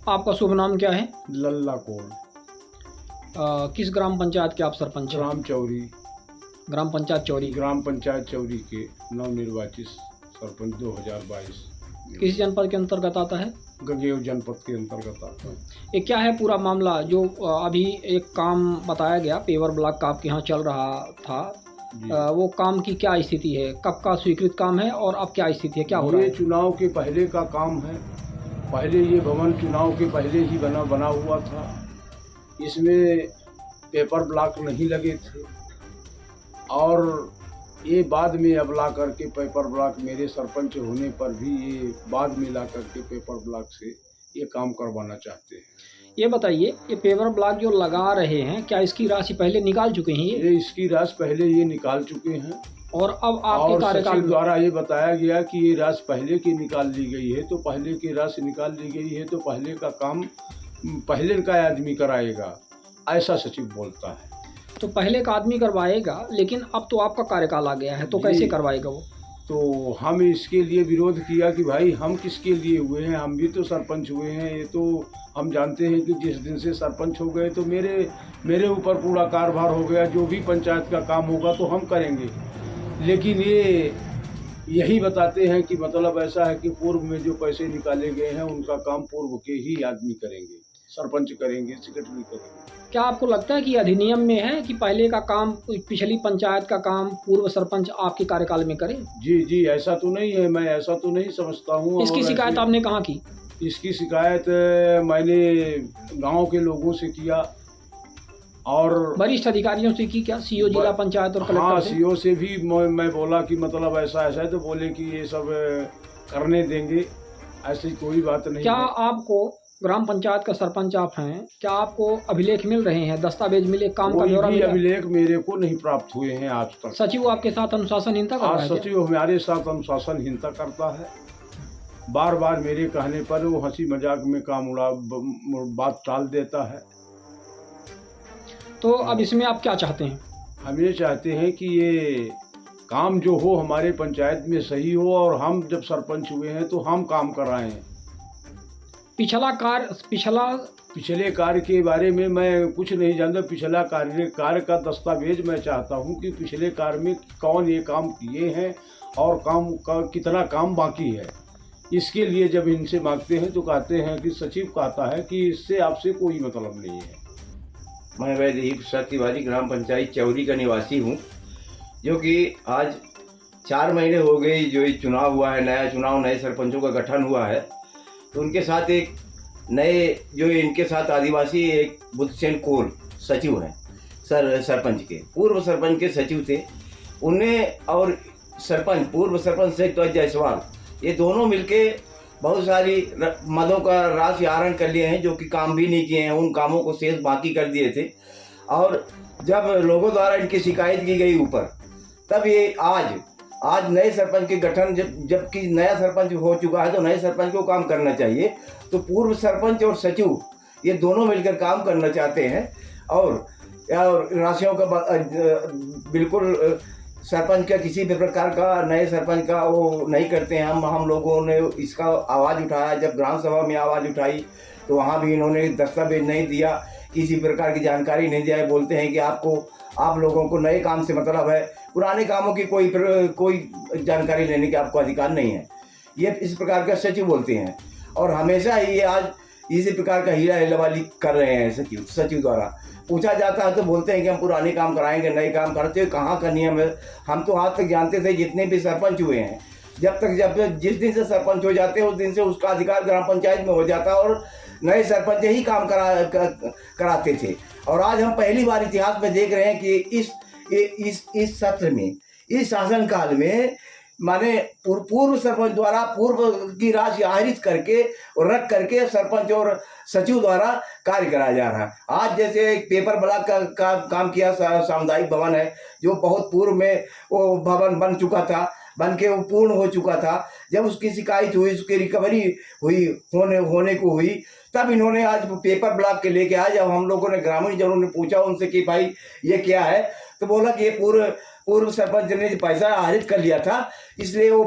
आपका शुभ नाम क्या है? लल्ला कोल। किस ग्राम पंचायत के आप सरपंच हैं? ग्राम चौरी, ग्राम पंचायत चौरी। ग्राम पंचायत चौरी के नवनिर्वाचित सरपंच 2022। किस जनपद के अंतर्गत आता है? गगेव जनपद के अंतर्गत आता है। ये क्या है पूरा मामला जो अभी एक काम बताया गया पेवर ब्लॉक का आपके यहाँ चल रहा था, वो काम की क्या स्थिति है? कब का स्वीकृत काम है और अब क्या स्थिति है, क्या हो रहा है? ये चुनाव के पहले का काम है। पहले ये भवन चुनाव के पहले ही बना हुआ था। इसमें पेपर ब्लॉक नहीं लगे थे और ये बाद में अब ला करके पेपर ब्लॉक मेरे सरपंच होने पर भी ये बाद में ला करके पेपर ब्लॉक से ये काम करवाना चाहते हैं। ये बताइए, ये पेपर ब्लॉक जो लगा रहे हैं क्या इसकी राशि पहले निकाल चुके हैं? ये इसकी राशि पहले ये निकाल चुके हैं और अब आपके कार्यकाल द्वारा ये बताया गया कि ये राशि पहले की निकाल ली गई है, तो पहले की राशि निकाल ली गई है तो पहले का काम पहले का आदमी कराएगा, ऐसा सचिव बोलता है। तो पहले का आदमी करवाएगा, लेकिन अब तो आपका कार्यकाल आ गया है तो कैसे करवाएगा वो? तो हम इसके लिए विरोध किया कि भाई हम किसके लिए हुए हैं, हम भी तो सरपंच हुए हैं। ये तो हम जानते हैं कि जिस दिन से सरपंच हो गए तो मेरे ऊपर पूरा कारभार हो गया, जो भी पंचायत का काम होगा तो हम करेंगे। लेकिन ये यही बताते हैं कि मतलब ऐसा है कि पूर्व में जो पैसे निकाले गए हैं उनका काम पूर्व के ही आदमी करेंगे, सरपंच करेंगे, सेक्रेटरी करेंगे। क्या आपको लगता है कि अधिनियम में है कि पहले का काम पिछली पंचायत का काम पूर्व सरपंच आपके कार्यकाल में करे? जी ऐसा तो नहीं है, मैं ऐसा तो नहीं समझता हूँ। इसकी शिकायत आपने कहाँ की? इसकी शिकायत मैंने गांव के लोगों से किया और वरिष्ठ अधिकारियों से की क्या? सीओ जिला पंचायत और कलेक्टर हाँ, से? सीओ से भी मैं बोला कि मतलब ऐसा है, तो बोले कि ये सब करने देंगे, ऐसी कोई बात नहीं। क्या आपको ग्राम पंचायत का सरपंच आप हैं, क्या आपको अभिलेख मिल रहे हैं, दस्तावेज मिले, काम का ब्यौरा मिला? अभिलेख मेरे को नहीं प्राप्त हुए हैं आज तक। सचिव आपके साथ अनुशासनहीनता कर रहा है? सचिव हमारे साथ अनुशासनहीनता करता है। बार बार मेरे कहने पर वो हंसी मजाक में काम बात टाल देता है। तो अब इसमें आप क्या चाहते हैं? हम ये चाहते हैं कि ये काम जो हो हमारे पंचायत में सही हो और हम जब सरपंच हुए हैं तो हम काम कराएं। पिछले कार्य के बारे में मैं कुछ नहीं जानता। पिछला कार्य का दस्तावेज मैं चाहता हूं कि पिछले कार्य में कौन ये काम किए हैं और काम का कितना काम बाकी है। इसके लिए जब इनसे मांगते हैं तो कहते हैं कि सचिव कहता है कि इससे आपसे कोई मतलब नहीं है। मैं वैदिक तिवारी ग्राम पंचायत चौरी का निवासी हूँ, जो कि आज 4 महीने हो गए जो ये चुनाव हुआ है, नया चुनाव, नए सरपंचों का गठन हुआ है। तो उनके साथ एक नए जो इनके साथ आदिवासी एक बुद्धसेन कोल सचिव हैं, सरपंच के पूर्व सरपंच के सचिव थे। उन्हें और पूर्व सरपंच से जायसवाल, ये दोनों मिलके बहुत सारी मदों का राशि आहरण कर लिए हैं, जो कि काम भी नहीं किए हैं, उन कामों को शेष बाकी कर दिए थे। और जब लोगों द्वारा इनकी शिकायत की गई ऊपर, तब ये आज नए सरपंच के गठन जबकि नया सरपंच हो चुका है तो नए सरपंच को काम करना चाहिए। तो पूर्व सरपंच और सचिव ये दोनों मिलकर काम करना चाहते हैं और राशियों का बिल्कुल सरपंच का किसी भी प्रकार का नए सरपंच का वो नहीं करते हैं। हम लोगों ने इसका आवाज़ उठाया, जब ग्राम सभा में आवाज़ उठाई तो वहाँ भी इन्होंने दस्तावेज नहीं दिया, किसी प्रकार की जानकारी नहीं दिया। बोलते हैं कि आप लोगों को नए काम से मतलब है, पुराने कामों की कोई जानकारी लेने की आपको अधिकार नहीं है। ये इस प्रकार का सचिव बोलते हैं और हमेशा ये आज इसी प्रकार का हीरा हेलावाली कर रहे हैं। सचिव द्वारा पूछा जाता है तो बोलते हैं कि हम पुराने काम कराएंगे, नए काम करते हुए कहाँ का नियम है। हम तो आज तक जानते थे जितने भी सरपंच हुए हैं, जिस दिन से सरपंच हो जाते हैं उस दिन से उसका अधिकार ग्राम पंचायत में हो जाता है और नए सरपंच ही काम कराते थे। और आज हम पहली बार इतिहास में देख रहे हैं कि इस सत्र में, इस शासनकाल में माने पूर्व सरपंच द्वारा पूर्व की राशि आहरित करके और रख करके सरपंच और सचिव द्वारा कार्य कराया जा रहा है। आज जैसे एक पेपर ब्लॉक का काम किया, सामुदायिक भवन है जो बहुत पूर्व में वो भवन बन चुका था, बन के वो पूर्ण हो चुका था। जब उसकी शिकायत हुई, उसकी रिकवरी हुई होने को हुई, तब इन्होंने आज पेपर ब्लॉक के लेके आए। जब हम लोगों ने ग्रामीण जनों ने पूछा उनसे कि भाई ये क्या है, तो बोला कि ये पूर्व सरपंच ने पैसा आहरित कर लिया था, इसलिए वो